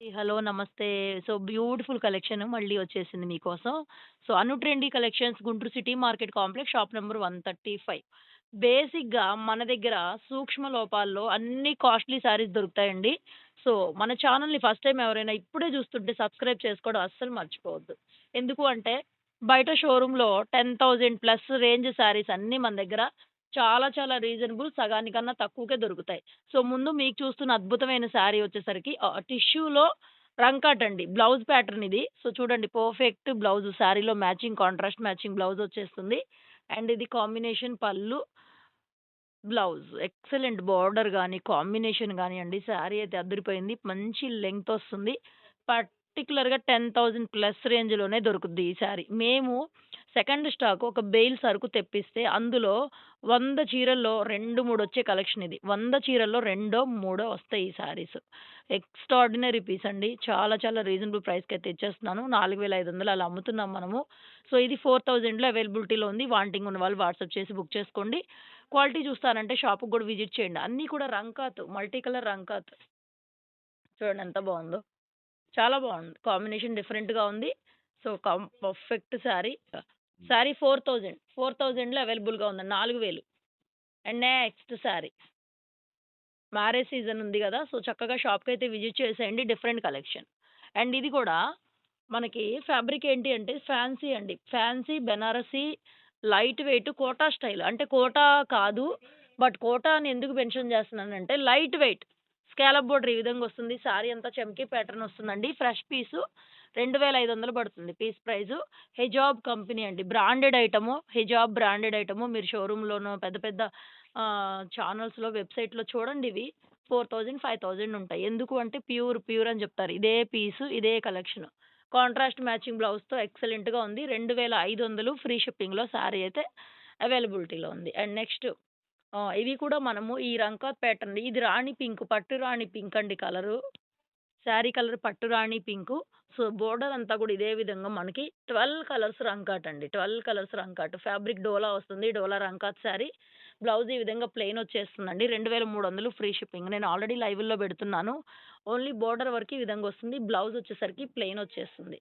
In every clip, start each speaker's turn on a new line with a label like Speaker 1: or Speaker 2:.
Speaker 1: Hello. నమస్తే. So, beautiful collection మళ్ళీ వచ్చేసింది మీకోసం. So, Anu Trendy Collections Guntur city market complex shop number 135. బేసిక్‌గా మన దగ్గర సూక్ష్మ లోపాల్లో అన్ని కాస్ట్‌లీ శారీస్ దొరుకుతాయండి. సో, మన ఛానెల్‌ని ఫస్ట్ టైమ్ ఎవరైనా ఇప్పుడే చూస్తుంటే సబ్స్క్రైబ్ చేసుకోవడం అస్సలు మర్చిపోవద్దు. ఎందుకు అంటే బయట షోరూమ్‌లో 10,000 ప్లస్ రేంజ్ శారీస్ అన్నీ మన దగ్గర చాలా చాలా రీజనబుల్ సగానికన్నా తక్కువకే దొరుకుతాయి. సో, ముందు మీకు చూస్తున్న అద్భుతమైన శారీ వచ్చేసరికి టిష్యూలో రంకాట్ అండి. బ్లౌజ్ ప్యాటర్న్ ఇది. సో, చూడండి పర్ఫెక్ట్ బ్లౌజ్ శారీలో మ్యాచింగ్ కాంట్రాస్ట్ మ్యాచింగ్ బ్లౌజ్ వచ్చేస్తుంది. అండ్ ఇది కాంబినేషన్ పళ్ళు, బ్లౌజ్. ఎక్సలెంట్ బోర్డర్ గాని, కాంబినేషన్ గానియండి శారీ అయితే అదిరిపోయింది. మంచి లెంగ్త్ ఒస్తుంది. పర్టిక్యులర్‌గా 10,000 ప్లస్ రేంజ్‌లోనే దొరుకుద్ది ఈ శారీ. మేము సెకండ్ స్టాక్ ఒక బెయిల్ సరుకు తెప్పిస్తే అందులో 100 చీరల్లో 2, 3 వచ్చే కలెక్షన్ ఇది. 100 చీరల్లో రెండో, మూడో వస్తాయి ఈ శారీస్. ఎక్స్‌ట్రార్డినరీ పీస్ అండి. చాలా చాలా రీజనబుల్ ప్రైస్‌కయితే ఇచ్చేస్తున్నాను. 4,500 అలా అమ్ముతున్నాం మనము. సో, ఇది 4,000లో అవైలబిలిటీలో ఉంది. వాంటింగ్ ఉన్న వాళ్ళు వాట్సాప్ చేసి బుక్ చేసుకోండి. క్వాలిటీ చూస్తానంటే షాప్‌కి గూడా విజిట్ చేయండి. అన్నీ కూడా రంకాత్, మల్టీ కలర్ రంకాత్. చూడండి ఎంత బావుందో. చాలా బావుంది. కాంబినేషన్ డిఫరెంట్‌గా ఉంది. So, perfect sari. శారీ 4,000, 4,000లో అవైలబుల్‌గా ఉందండి. 4,000. And next sari. Marriage season ఉంది గదా! సో, చక్కగా షాప్‌కైతే విజిట్ చేసేయండి. Different collection. అండ్ ఇది గూడా మనకి ఫ్యాబ్రిక్ ఏంటి అంటే ఫ్యాన్సీ అండి. Fancy Banarasi light weight Kota style. అంటే కోటా కాదు. బట్ కోటా అని ఎందుకు మెన్షన్ చేస్తున్నానంటే లైట్ వెయిట్. స్కాలప్ బోర్డర్ ఈ విధంగా వస్తుంది. సారీ అంతా చమ్కీ ప్యాటర్న్ వస్తుందండి. ఫ్రెష్ పీసు 2,500 పడుతుంది పీస్ ప్రైసు. హిజాబ్ కంపెనీ అండి. Branded item. హిజాబ్ బ్రాండెడ్ ఐటము. మీరు షోరూమ్‌లోనో పెద్ద పెద్ద ఛానల్స్‌లో, వెబ్‌సైట్‌లో చూడండివి 4,000, 5,000 ఉంటాయి. ఎందుకు అంటే ప్యూర్, ప్యూర్ అని చెప్తారు. ఇదే పీసు, ఇదే కలెక్షను. కాంట్రాస్ట్ మ్యాచింగ్ బ్లౌజ్‌తో ఎక్సలెంట్‌గా ఉంది. 2,500 ఫ్రీ షిప్పింగ్‌లో శారీ అయితే అవైలబిలిటీలో ఉంది. అండ్ నెక్స్ట్ ఇవి కూడా మనము ఈ రంకాత్ ప్యాటర్న్ ఇది రాణి పింక్, పట్టు రాణి పింక్ అండి కలరు. శారీ కలర్ పట్టు రాణి పింకు. సో, బోర్డర్ అంతా కూడా ఇదే విధంగా మనకి 12 కలర్స్ రంకాట్ అండి. 12 కలర్స్ రంకాట్. ఫ్యాబ్రిక్ డోలా వస్తుంది. డోలా రంకాత్ శారీ. బ్లౌజ్ ఈ విధంగా ప్లెయిన్ వచ్చేస్తుందండి. 2,300 ఫ్రీ షిప్పింగ్. నేను ఆల్రెడీ లైవ్‌లో పెడుతున్నాను. ఓన్లీ బోర్డర్ వరకు ఈ విధంగా వస్తుంది. బ్లౌజ్ వచ్చేసరికి ప్లెయిన్ వచ్చేస్తుంది.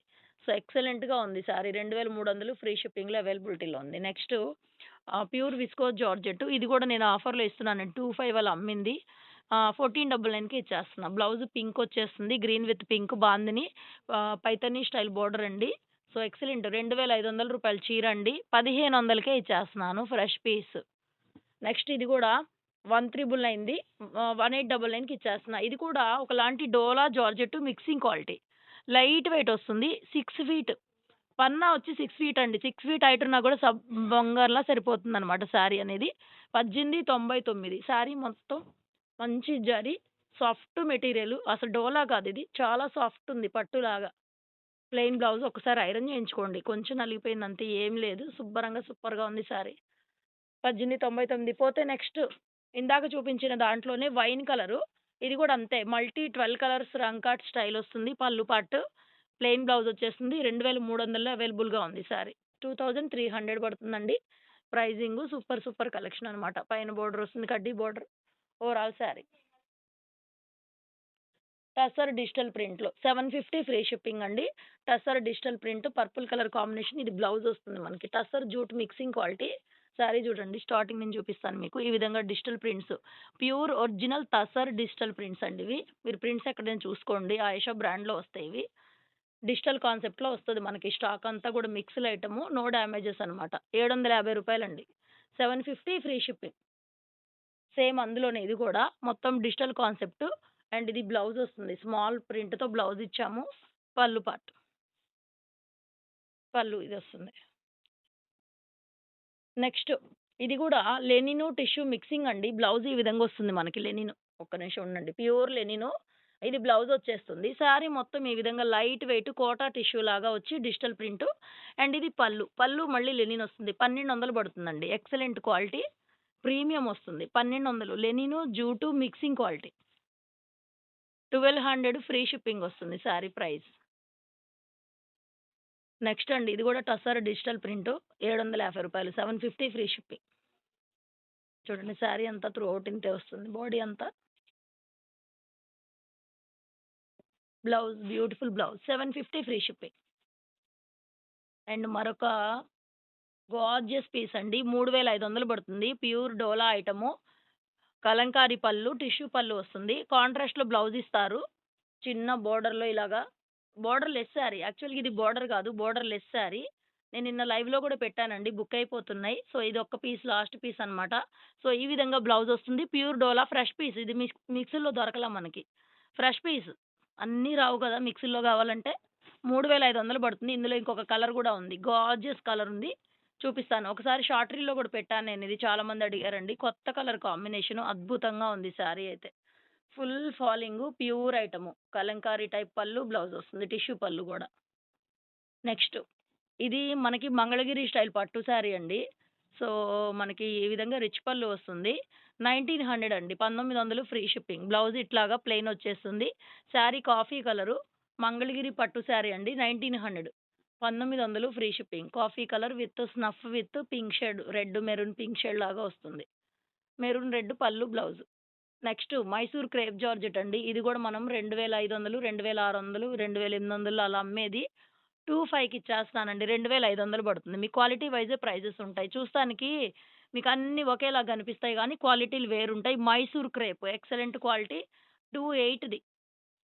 Speaker 1: సో, ఎక్సలెంట్‌గా ఉంది శారీ. 2,300 ఫ్రీ షిప్పింగ్‌లో అవైలబిలిటీలో ఉంది. Next pure viscose georgette. ఇది కూడా నేను ఆఫర్‌లో ఇస్తున్నానండి. 25 అలా అమ్మింది. 1499కి ఇచ్చేస్తున్నా. బ్లౌజ్ పింక్ వచ్చేస్తుంది. Green with pink bandhani Paithani style border అండి. So, excellent. రూ. 2,500 చీర అండి. 1,500కే ఇచ్చేస్తున్నాను ఫ్రెష్ పీస్. నెక్స్ట్ ఇది గూడా 1,399ది 1899కి ఇచ్చేస్తున్నా. ఇది కూడా ఒకలాంటి Dola georgette mixing quality. Light weight వస్తుంది. 6 ఫీట్. పన్నా వచ్చి 6 ఫీట్ అండి. 6 ఫీట్ హైట్ ఉన్నా కూడా బంగారంలా సరిపోతుందనమాట శారీ అనేది. 1899 శారీ మొత్తం మంచి జరీ, సాఫ్ట్ మెటీరియల్. అసలు డోలా కాదిది. చాలా సాఫ్ట్ ఉంది పట్టులాగా. ప్లెయిన్ బ్లౌజ్ ఒకసారి ఐరన్ చేయించుకోండి. కొంచెం నలిగిపోయింది అంతే ఏం లేదు. శుభ్రంగా సూపర్‌గా ఉంది శారీ. 1899 పోతే నెక్స్ట్ ఇందాక చూపించిన దాంట్లోనే వైన్ కలరు. ఇది గూడా అంతే. మల్టీ 12 కలర్స్ రంకాట్ స్టైల్ ఒస్తుంది. పళ్ళు పాటు ప్లెయిన్ బ్లౌజ్ వచ్చేస్తుంది. 2,300లో అవైలబుల్‌గా ఉంది సారీ. 2,300 పడుతుందండి. ప్రైజింగు సూపర్ సూపర్ కలెక్షన్ అనమాట. పైన బోర్డర్ వస్తుంది. కడ్డీ border. Overall sari. Tussar digital ప్రింట్‌లో 750 ఫ్రీ షిప్పింగ్ అండి. Tussar digital print purple colour combination ఇది బ్లౌజ్ వస్తుంది మనకి. Tussar jute mixing quality. Sari చూడండి స్టార్టింగ్ నుంచి చూపిస్తాను మీకు. ఈ విధంగా digital prints. Pure original tussar digital prints అండి ఇవి. మీరు ప్రింట్స్ ఎక్కడైనా చూసుకోండి. ఆయేషా బ్రాండ్‌లో వస్తాయి ఇవి. డిజిటల్ కాన్సెప్ట్‌లో వస్తది మనకి. స్టాక్ అంతా కూడా మిక్స్డ్ ఐటము. నో డ్యామేజెస్ అనమాట. రూ. 750 అండి. 750 ఫ్రీ షిప్పింగ్. సేమ్ అందులోనే ఇది కూడా మొత్తం డిజిటల్ కాన్సెప్ట్. అండ్ ఇది బ్లౌజ్ వస్తుంది. స్మాల్ ప్రింట్‌తో బ్లౌజ్ ఇచ్చాము. పళ్ళు పార్ట్. పళ్ళు ఇదొస్తుంది. నెక్స్ట్ ఇది గూడా లెనిను టిష్యూ మిక్సింగ్ అండి. బ్లౌజ్ ఈ విధంగా వస్తుంది మనకి లెనిను. ఒక్క నిమిషం ఉండండి. Pure linen. ఇది బ్లౌజ్ వచ్చేస్తుంది. శారీ మొత్తం ఈ విధంగా లైట్ వెయిట్ కోటా టిష్యూ లాగా వచ్చి డిజిటల్ ప్రింట్. అండ్ ఇది పళ్ళు. పళ్ళు మళ్ళీ లెనిన్ వస్తుంది. 1,200 పడుతుందండి. Excellent quality. ప్రీమియం వస్తుంది. 1,200 linen jute mixing quality. 1,200 free shipping వస్తుంది శారీ ప్రైస్. నెక్స్ట్ అండి ఇది గూడా టసర్ డిజిటల్ ప్రింట్. రూ. 750 750 ఫ్రీ షిప్పింగ్. చూడండి శారీ అంతా త్రూ ఔట్ ఇంతే వస్తుంది. బాడీ అంతా blouse beautiful blouse 750 free shipping. And మరొక గార్జియస్ పీస్ అండి. 3500 పడుతుంది. ప్యూర్ డోలా ఐటము. కలంకారీ పళ్ళు, టిష్యూ పళ్ళు వస్తుంది. కాంట్రాస్ట్‌లో బ్లౌజ్ ఇస్తారు. చిన్న బోర్డర్‌లో ఇలాగా బోర్డర్ లెస్ శారీ. యాక్చువల్‌గా ఇది బోర్డర్ కాదు. Borderless sari. నేను నిన్న లైవ్‌లో కూడా పెట్టానండి. బుక్ అయిపోతున్నాయి. సో, ఇదొక్క పీస్ లాస్ట్ పీస్ అన్నమాట. సో, ఈ విధంగా బ్లౌజ్ వస్తుంది. ప్యూర్ డోలా ఫ్రెష్ పీస్. ఇది మిక్స్‌లో దొరకలా మనకి. Fresh piece. అన్నీ రావు కదా! మిక్సీలో కావాలంటే 3500 పడుతుంది. ఇందులో ఇంకొక కలర్ కూడా ఉంది. గార్జియస్ కలర్ ఉంది. చూపిస్తాను. ఒకసారి షార్ట్ రీల్‌లో కూడా పెట్టాను నేను ఇది. చాలా మంది అడిగారండి. కొత్త కలర్ కాంబినేషన్ అద్భుతంగా ఉంది శారీ అయితే. Full ఫాలింగు pure item. Kalamkari type పళ్ళు, బ్లౌజ్ వస్తుంది. టిష్యూ పళ్ళు గూడా. నెక్స్ట్ ఇది మనకి మంగళగిరి స్టైల్ పట్టు శారీ అండి. సో, మనకి ఈ విధంగా రిచ్ పళ్ళు వస్తుంది. 1900 అండి. 1900 ఫ్రీ షిప్పింగ్. బ్లౌజ్ ఇట్లాగా ప్లెయిన్ వచ్చేస్తుంది. Sari coffee colour. మంగళగిరి పట్టు శారీ అండి. 1900 1900 free shipping. Coffee colour with snuff with pink shade red maroon pink shade లాగా వస్తుంది. మెరూన్ రెడ్ పళ్ళు, blouse. Next Mysore crepe georgette అండి. ఇది గూడా మనం 2500, 2600, 2800 అలా అమ్మేది 25కి ఇచ్చేస్తున్నానండి. 2500 పడుతుంది. మీ క్వాలిటీ వైజే ప్రైజెస్ ఉంటాయి. చూస్తానికి మీకు అన్నీ ఒకేలాగా కనిపిస్తాయి గానీ క్వాలిటీలు వేరుంటాయి. మైసూర్ క్రేప్ ఎక్సలెంట్ క్వాలిటీ 28ది.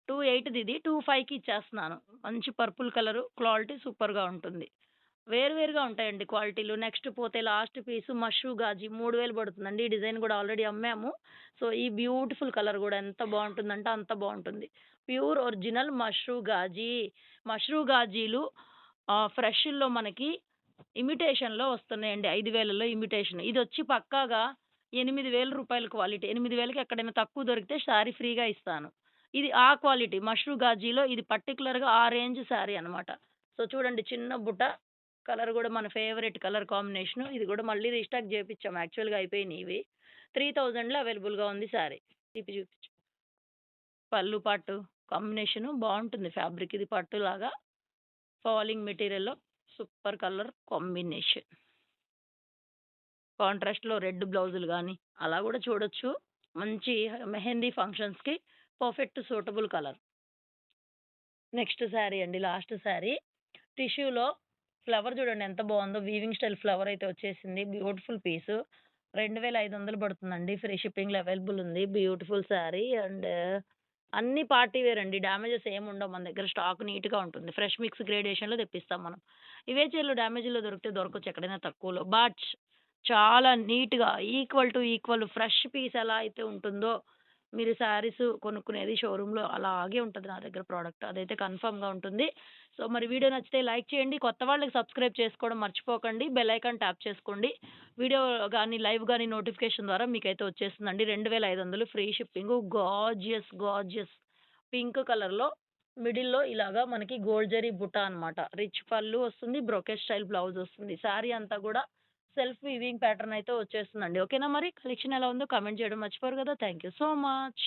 Speaker 1: 28ది ఇది 25కి ఇచ్చేస్తున్నాను. మంచి పర్పుల్ కలరు క్వాలిటీ సూపర్‌గా ఉంటుంది. వేరుగా ఉంటాయండి క్వాలిటీలు. నెక్స్ట్ పోతే లాస్ట్ పీసు మష్రూ గాజీ 3000 పడుతుందండి. ఈ డిజైన్ గూడా ఆల్రెడీ అమ్మాము. సో, ఈ బ్యూటిఫుల్ కలర్ గూడా ఎంత బావుంటుందంటే అంత బావుంటుంది. Pure original mashru Gaji. మష్రూ గాజీలు ఫ్రెష్‌ల్లో మనకి ఇమిటేషన్‌లో వస్తున్నాయండి. 5000లో ఇమిటేషన్. ఇదొచ్చి పక్కాగా రూ. 8000 క్వాలిటీ. 8000కి ఎక్కడైనా తక్కువ దొరికితే శారీ ఫ్రీగా ఇస్తాను. ఇది ఆ క్వాలిటీ మష్రూ గాజీలో ఇది పర్టిక్యులర్‌గా ఆ రేంజ్ శారీ అనమాట. సో, చూడండి చిన్న బుట్ట కలర్ గూడా మన ఫేవరెట్ కలర్ కాంబినేషను. ఇది గూడా మళ్ళీ రీస్టాక్ జేపిచ్చాం. యాక్చువల్‌గా అయిపోయినియి ఇవి. 3000లో అవైలబుల్‌గా ఉంది శారీ. ఇప్పి చూపించు. పళ్ళు పట్టు కాంబినేషను బావుంటుంది ఫ్యాబ్రిక్ ఇది పట్టులాగా. ఫాలింగ్ మెటీరియల్‌లో సూపర్ కలర్ కాంబినేషన్. కాంట్రాస్ట్‌లో రెడ్ బ్లౌజులు గానీ, అలా గూడా చూడొచ్చు. మంచి మెహందీ ఫంక్షన్స్‌కి perfect suitable colour. Next sari అండి. లాస్ట్ శారీ. టిష్యూలో ఫ్లవర్ చూడండి ఎంత బావుందో. వీవింగ్ స్టైల్ ఫ్లవర్ అయితే వచ్చేసింది. బ్యూటిఫుల్ పీసు. 2500 పడుతుందండి. ఫ్రీ షిప్పింగ్‌లో అవైలబుల్ ఉంది. బ్యూటిఫుల్ శారీ అండ్ అన్నీ పార్టీ వేర్ అండి. డ్యామేజెస్ ఏముండవు. మన దగ్గర స్టాక్ నీట్‌గా ఉంటుంది. ఫ్రెష్ మిక్స్ గ్రేడేషన్‌లో తెప్పిస్తాం మనం. ఇవే చీరలు డ్యామేజ్‌లో దొరికితే దొరకొచ్చు ఎక్కడైనా తక్కువలో. బట్ చాలా నీట్‌గా equal to equal fresh piece ఎలా అయితే ఉంటుందో, మీరు శారీస్ కొనుక్కునేది షోరూమ్‌లో అలాగే ఉంటది నా దగ్గర ప్రొడక్ట్. అదైతే కన్ఫర్మ్‌గా ఉంటుంది. సో, మరి వీడియో నచ్చితే లైక్ చేయండి. కొత్త వాళ్ళకి సబ్స్క్రైబ్ చేసుకోవడం మర్చిపోకండి. బెల్ ఐకాన్ ట్యాప్ చేసుకోండి. వీడియో గాని, లైవ్ గాని నోటిఫికేషన్ ద్వారా మీకైతే వచ్చేస్తుందండి. 2500 ఫ్రీ షిప్పింగు. గార్జియస్ పింక్ కలర్‌లో మిడిల్‌లో ఇలాగా మనకి గోల్డ్ జరీ బుట్ట అనమాట. రిచ్ పళ్ళు వస్తుంది. బ్రొకెట్ స్టైల్ బ్లౌజ్ వస్తుంది. శారీ అంతా గూడా సెల్ఫ్ వీవింగ్ ప్యాటర్న్ అయితే వచ్చేస్తుందండి. ఓకేనా మరి? కలెక్షన్ ఎలా ఉందో కామెంట్ చేయడం మర్చిపోరు కదా! Thank you so much.